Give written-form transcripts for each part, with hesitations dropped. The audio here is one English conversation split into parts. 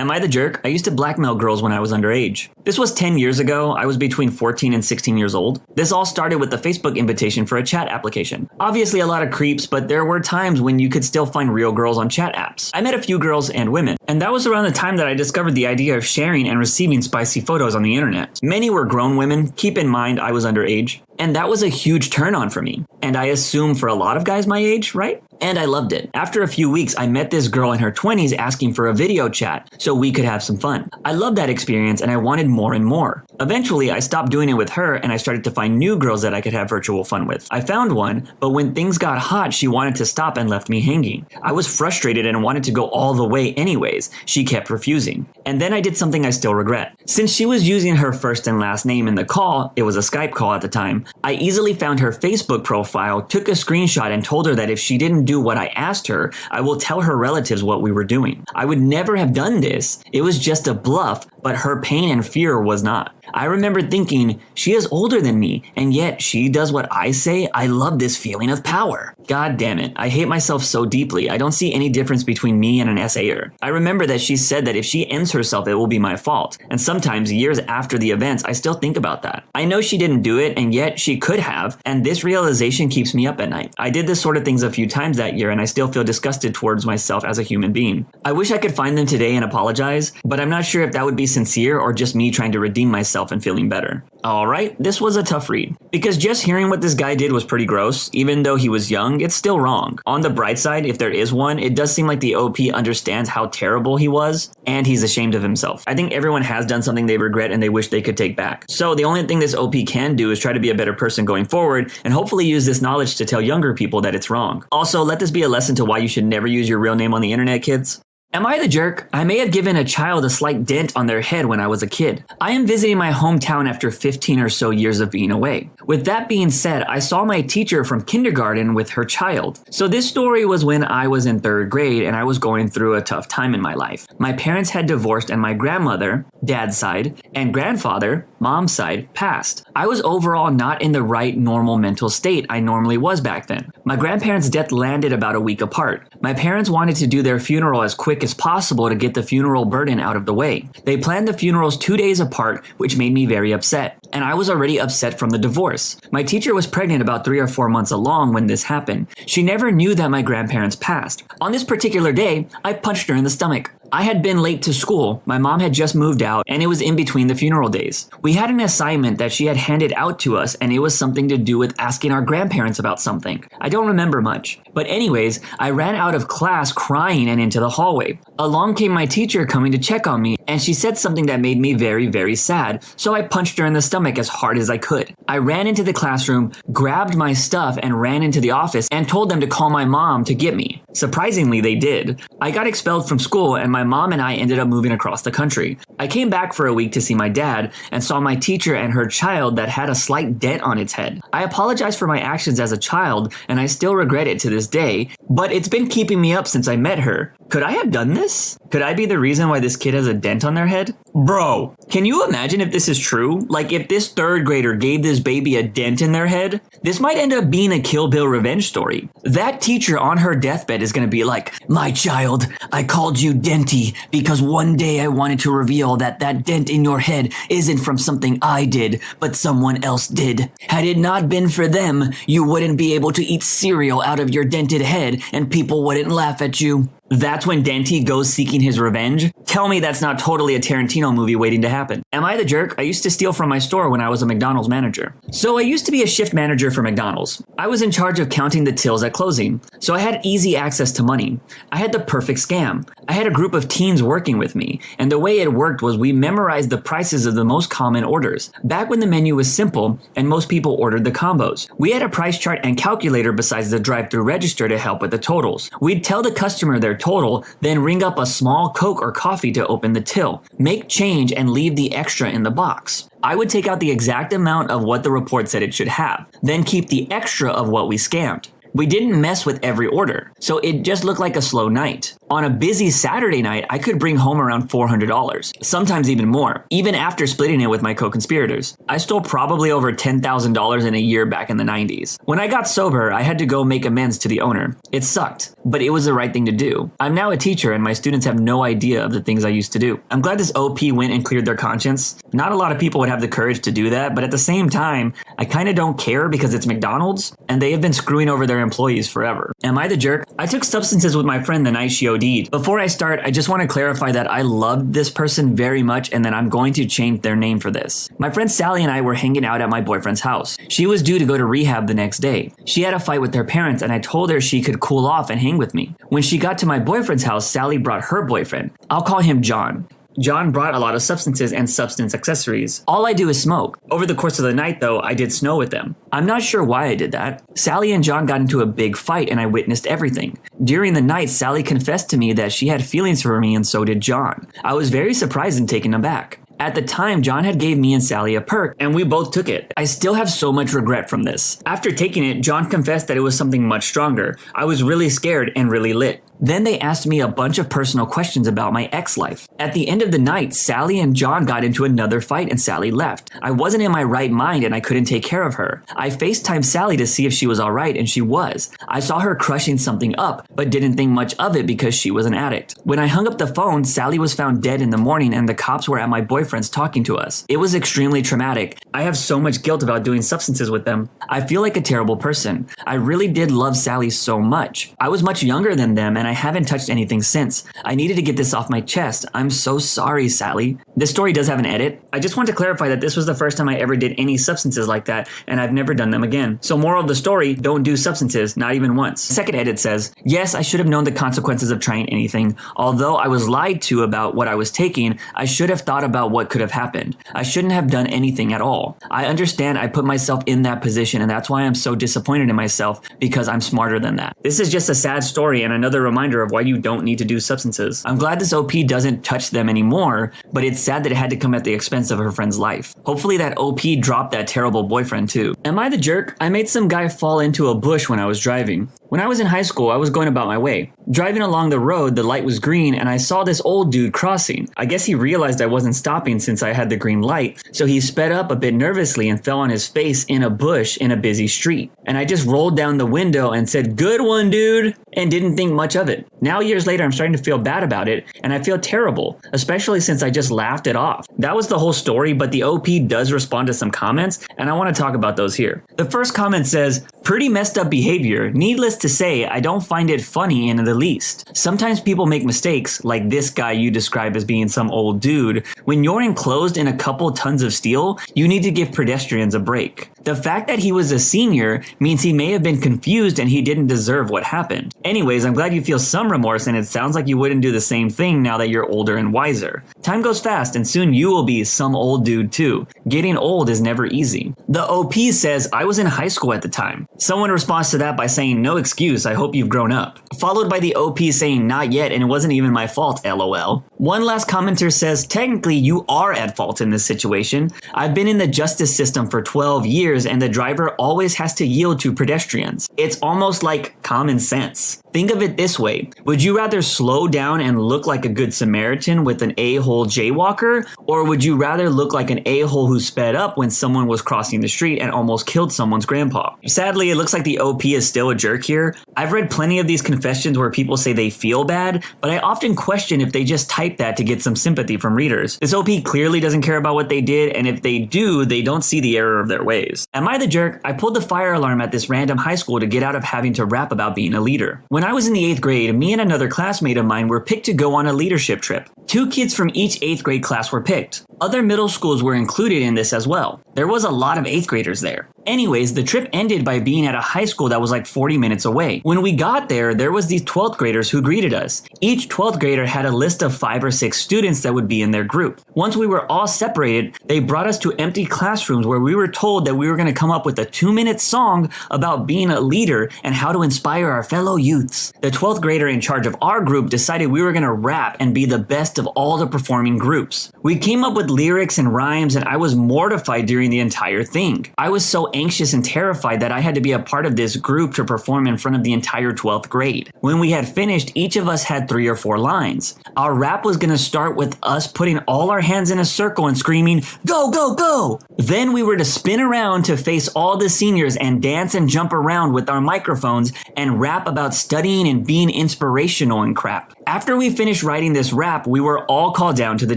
Am I the jerk? I used to blackmail girls when I was underage. This was 10 years ago. I was between 14 and 16 years old. This all started with the Facebook invitation for a chat application. Obviously a lot of creeps, but there were times when you could still find real girls on chat apps. I met a few girls and women, and that was around the time that I discovered the idea of sharing and receiving spicy photos on the internet. Many were grown women. Keep in mind I was underage. And that was a huge turn on for me. And I assume for a lot of guys my age, right? And I loved it. After a few weeks, I met this girl in her 20s asking for a video chat so we could have some fun. I loved that experience and I wanted more and more. Eventually, I stopped doing it with her and I started to find new girls that I could have virtual fun with. I found one, but when things got hot, she wanted to stop and left me hanging. I was frustrated and wanted to go all the way anyways. She kept refusing. And then I did something I still regret. Since she was using her first and last name in the call, it was a Skype call at the time, I easily found her Facebook profile, took a screenshot and told her that if she didn't do what I asked her, I will tell her relatives what we were doing. I would never have done this. It was just a bluff, but her pain and fear was not. I remember thinking, she is older than me, and yet she does what I say. I love this feeling of power. God damn it. I hate myself so deeply. I don't see any difference between me and an SAer. I remember that she said that if she ends herself, it will be my fault. And sometimes, years after the events, I still think about that. I know she didn't do it, and yet she could have, and this realization keeps me up at night. I did this sort of things a few times that year, and I still feel disgusted towards myself as a human being. I wish I could find them today and apologize, but I'm not sure if that would be sincere or just me trying to redeem myself and feeling better. Alright, this was a tough read. Because just hearing what this guy did was pretty gross. Even though he was young, it's still wrong. On the bright side, if there is one, it does seem like the OP understands how terrible he was, and he's ashamed of himself. I think everyone has done something they regret and they wish they could take back. So the only thing this OP can do is try to be a better person going forward, and hopefully use this knowledge to tell younger people that it's wrong. Also, let this be a lesson to why you should never use your real name on the internet, kids. Am I the jerk? I may have given a child a slight dent on their head when I was a kid. I am visiting my hometown after 15 or so years of being away. With that being said, I saw my teacher from kindergarten with her child. So this story was when I was in 3rd grade and I was going through a tough time in my life. My parents had divorced and my grandmother, dad's side, and grandfather, mom's side, passed. I was overall not in the right normal mental state I normally was back then. My grandparents' death landed about a week apart. My parents wanted to do their funeral as quick as possible to get the funeral burden out of the way. They planned the funerals 2 days apart, which made me very upset. And I was already upset from the divorce. My teacher was pregnant about 3 or 4 months along when this happened. She never knew that my grandparents passed. On this particular day, I punched her in the stomach. I had been late to school, my mom had just moved out, and it was in between the funeral days. We had an assignment that she had handed out to us, and it was something to do with asking our grandparents about something. I don't remember much. But anyways, I ran out of class crying and into the hallway. Along came my teacher coming to check on me, and she said something that made me very, very sad, so I punched her in the stomach as hard as I could. I ran into the classroom, grabbed my stuff, and ran into the office and told them to call my mom to get me. Surprisingly, they did. I got expelled from school, and my mom and I ended up moving across the country. I came back for a week to see my dad and saw my teacher and her child that had a slight dent on its head. I apologize for my actions as a child, and I still regret it to this day, but it's been keeping me up since I met her. Could I have done this? Could I be the reason why this kid has a dent on their head? Bro, can you imagine if this is true? Like if this 3rd grader gave this baby a dent in their head? This might end up being a Kill Bill revenge story. That teacher on her deathbed is gonna be like, "My child, I called you Denty because one day I wanted to reveal that that dent in your head isn't from something I did, but someone else did. Had it not been for them, you wouldn't be able to eat cereal out of your dented head and people wouldn't laugh at you." That's when Denty goes seeking his revenge? Tell me that's not totally a Tarantino movie waiting to happen. Am I the jerk? I used to steal from my store when I was a McDonald's manager. So I used to be a shift manager for McDonald's. I was in charge of counting the tills at closing, so I had easy access to money. I had the perfect scam. I had a group of teens working with me, and the way it worked was we memorized the prices of the most common orders. Back when the menu was simple, and most people ordered the combos. We had a price chart and calculator besides the drive-thru register to help with the totals. We'd tell the customer their total, then ring up a small Coke or coffee to open the till, make change and leave the extra in the box. I would take out the exact amount of what the report said it should have, then keep the extra of what we scammed. We didn't mess with every order, so it just looked like a slow night. On a busy Saturday night, I could bring home around $400, sometimes even more, even after splitting it with my co-conspirators. I stole probably over $10,000 in a year back in the 90s. When I got sober, I had to go make amends to the owner. It sucked, but it was the right thing to do. I'm now a teacher and my students have no idea of the things I used to do. I'm glad this OP went and cleared their conscience. Not a lot of people would have the courage to do that, but at the same time, I kinda don't care because it's McDonald's and they have been screwing over their employees forever. Am I the jerk? I took substances with my friend the night she OD'd. Before I start, I just want to clarify that I loved this person very much and that I'm going to change their name for this. My friend Sally and I were hanging out at my boyfriend's house. She was due to go to rehab the next day. She had a fight with her parents and I told her she could cool off and hang with me. When she got to my boyfriend's house, Sally brought her boyfriend. I'll call him John. John brought a lot of substances and substance accessories. All I do is smoke. Over the course of the night though, I did snow with them. I'm not sure why I did that. Sally and John got into a big fight and I witnessed everything. During the night, Sally confessed to me that she had feelings for me and so did John. I was very surprised and taken aback. At the time, John had gave me and Sally a perk, and we both took it. I still have so much regret from this. After taking it, John confessed that it was something much stronger. I was really scared and really lit. Then they asked me a bunch of personal questions about my ex-life. At the end of the night, Sally and John got into another fight and Sally left. I wasn't in my right mind and I couldn't take care of her. I FaceTimed Sally to see if she was alright and she was. I saw her crushing something up, but didn't think much of it because she was an addict. When I hung up the phone, Sally was found dead in the morning and the cops were at my boyfriend's talking to us. It was extremely traumatic. I have so much guilt about doing substances with them. I feel like a terrible person. I really did love Sally so much. I was much younger than them and I haven't touched anything since. I needed to get this off my chest. I'm so sorry, Sally. This story does have an edit. I just want to clarify that this was the first time I ever did any substances like that, and I've never done them again. So moral of the story, don't do substances, not even once. Second edit says, yes, I should have known the consequences of trying anything. Although I was lied to about what I was taking, I should have thought about what could have happened. I shouldn't have done anything at all. I understand I put myself in that position, and that's why I'm so disappointed in myself, because I'm smarter than that. This is just a sad story and another reminder of why you don't need to do substances. I'm glad this OP doesn't touch them anymore, but it's sad that it had to come at the expense of her friend's life. Hopefully that OP dropped that terrible boyfriend too. Am I the jerk? I made some guy fall into a bush when I was driving. When I was in high school, I was going about my way. Driving along the road, the light was green and I saw this old dude crossing. I guess he realized I wasn't stopping since I had the green light, so he sped up a bit nervously and fell on his face in a bush in a busy street. And I just rolled down the window and said, "Good one, dude," and didn't think much of it. Now years later, I'm starting to feel bad about it and I feel terrible, especially since I just laughed it off. That was the whole story, but the OP does respond to some comments and I want to talk about those here. The first comment says, "Pretty messed up behavior. Needless to say, I don't find it funny in the least. Sometimes people make mistakes, like this guy you describe as being some old dude. When you're enclosed in a couple tons of steel, you need to give pedestrians a break. The fact that he was a senior means he may have been confused and he didn't deserve what happened. Anyways, I'm glad you feel some remorse and it sounds like you wouldn't do the same thing now that you're older and wiser. Time goes fast and soon you will be some old dude too. Getting old is never easy." The OP says, "I was in high school at the time." Someone responds to that by saying, "No excuse, I hope you've grown up." Followed by the OP saying, "Not yet, and it wasn't even my fault, LOL." One last commenter says, "Technically, you are at fault in this situation. I've been in the justice system for 12 years and the driver always has to yield to pedestrians. It's almost like common sense. Think of it this way. Would you rather slow down and look like a good Samaritan with an a-hole jaywalker? Or would you rather look like an a-hole who sped up when someone was crossing the street and almost killed someone's grandpa?" Sadly, it looks like the OP is still a jerk here. I've read plenty of these confessions where people say they feel bad, but I often question if they just type that to get some sympathy from readers. This OP clearly doesn't care about what they did, and if they do, they don't see the error of their ways. Am I the jerk? I pulled the fire alarm at this random high school to get out of having to rap about being a leader. When I was in the 8th grade, me and another classmate of mine were picked to go on a leadership trip. 2 kids from each 8th grade class were picked. Other middle schools were included in this as well. There was a lot of 8th graders there. Anyways, the trip ended by being at a high school that was like 40 minutes away. When we got there was these 12th graders who greeted us. Each 12th grader had a list of 5 or 6 students that would be in their group. Once we were all separated, they brought us to empty classrooms where we were told that we were going to come up with a 2-minute song about being a leader and how to inspire our fellow youths. The 12th grader in charge of our group decided we were going to rap and be the best of all the performing groups. We came up with lyrics and rhymes and I was mortified during the entire thing. I was so anxious and terrified that I had to be a part of this group to perform in front of the entire 12th grade. When we had finished, each of us had 3 or 4 lines. Our rap was going to start with us putting all our hands in a circle and screaming, "Go, go, go!" Then we were to spin around to face all the seniors and dance and jump around with our microphones and rap about studying and being inspirational and crap. After we finished writing this rap, we were all called down to the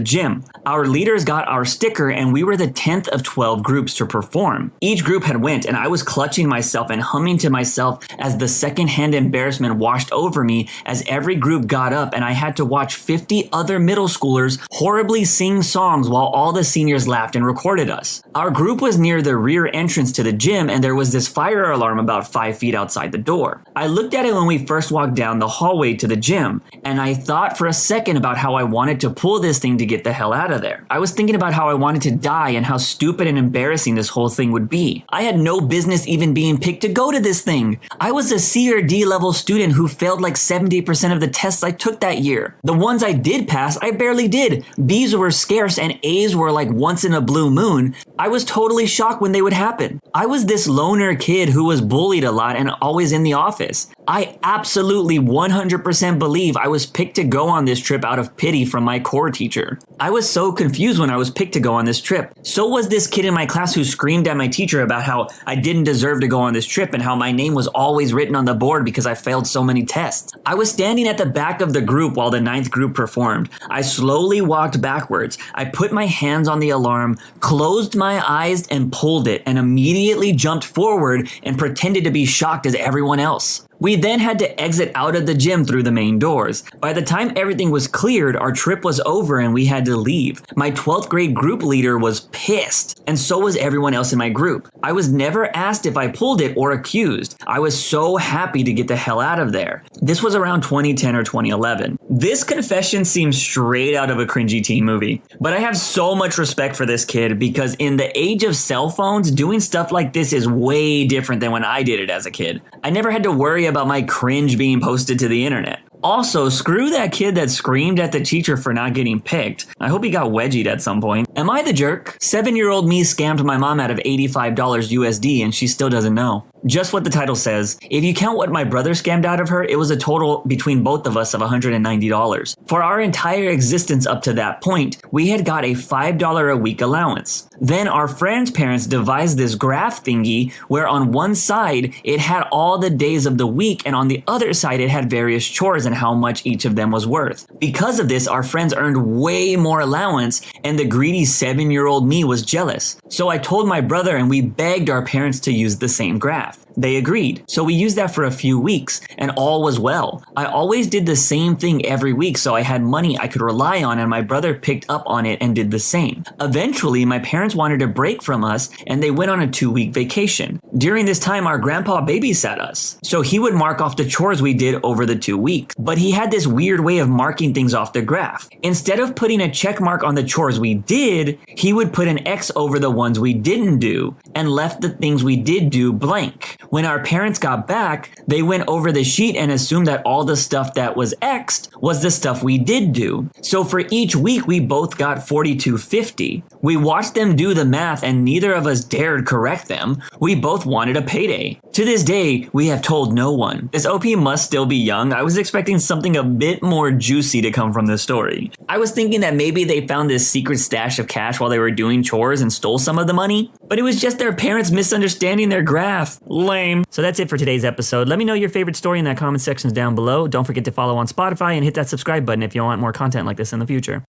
gym. Our leaders got our sticker and we were the 10th of 12 groups to perform. Each group had went and I was clutching myself and humming to myself as the secondhand embarrassment washed over me as every group got up and I had to watch 50 other middle schoolers horribly sing songs while all the seniors laughed and recorded us. Our group was near the rear entrance to the gym and there was this fire alarm about 5 feet outside the door. I looked at it when we first walked down the hallway to the gym and I thought for a second about how I wanted to pull this thing to get the hell out of there. I was thinking about how I wanted to die and how stupid and embarrassing this whole thing would be. I had no business even being picked to go to this thing. I was a C or D level student who failed like 70% of the tests I took that year. The ones I did pass, I barely did. B's were scarce and A's were like once in a blue moon. I was totally shocked when they would happen. I was this loner kid who was bullied a lot and always in the office. I absolutely 100% believe I was picked to go on this trip out of pity from my core teacher. I was so confused when I was picked to go on this trip. So was this kid in my class who screamed at my teacher about how I didn't deserve to go on this trip and how my name was always written on the board because I failed so many tests. I was standing at the back of the group while the 9th group performed. I slowly walked backwards. I put my hands on the alarm, closed my eyes and pulled it, and immediately jumped forward and pretended to be shocked as everyone else. We then had to exit out of the gym through the main doors. By the time everything was cleared, our trip was over and we had to leave. My 12th grade group leader was pissed, and so was everyone else in my group. I was never asked if I pulled it or accused. I was so happy to get the hell out of there. This was around 2010 or 2011. This confession seems straight out of a cringy teen movie, but I have so much respect for this kid because in the age of cell phones, doing stuff like this is way different than when I did it as a kid. I never had to worry about my cringe being posted to the internet. Also, screw that kid that screamed at the teacher for not getting picked. I hope he got wedgied at some point. Am I the jerk? 7-year-old me scammed my mom out of $85 USD and she still doesn't know. Just what the title says. If you count what my brother scammed out of her, it was a total between both of us of $190. For our entire existence up to that point, we had got a $5 a week allowance. Then our friend's parents devised this graph thingy where on one side it had all the days of the week and on the other side it had various chores and how much each of them was worth. Because of this, our friends earned way more allowance and the greedy 7-year-old me was jealous. So I told my brother and we begged our parents to use the same graph. They agreed, so we used that for a few weeks, and all was well. I always did the same thing every week, so I had money I could rely on, and my brother picked up on it and did the same. Eventually, my parents wanted a break from us, and they went on a 2-week vacation. During this time, our grandpa babysat us, so he would mark off the chores we did over the 2 weeks. But he had this weird way of marking things off the graph. Instead of putting a check mark on the chores we did, he would put an X over the ones we didn't do, and left the things we did do blank. When our parents got back, they went over the sheet and assumed that all the stuff that was X'd was the stuff we did do. So for each week, we both got $42.50. We watched them do the math and neither of us dared correct them. We both wanted a payday. To this day, we have told no one. This OP must still be young. I was expecting something a bit more juicy to come from this story. I was thinking that maybe they found this secret stash of cash while they were doing chores and stole some of the money, but it was just their parents misunderstanding their graph. Lame. So that's it for today's episode. Let me know your favorite story in the comment sections down below. Don't forget to follow on Spotify and hit that subscribe button if you want more content like this in the future.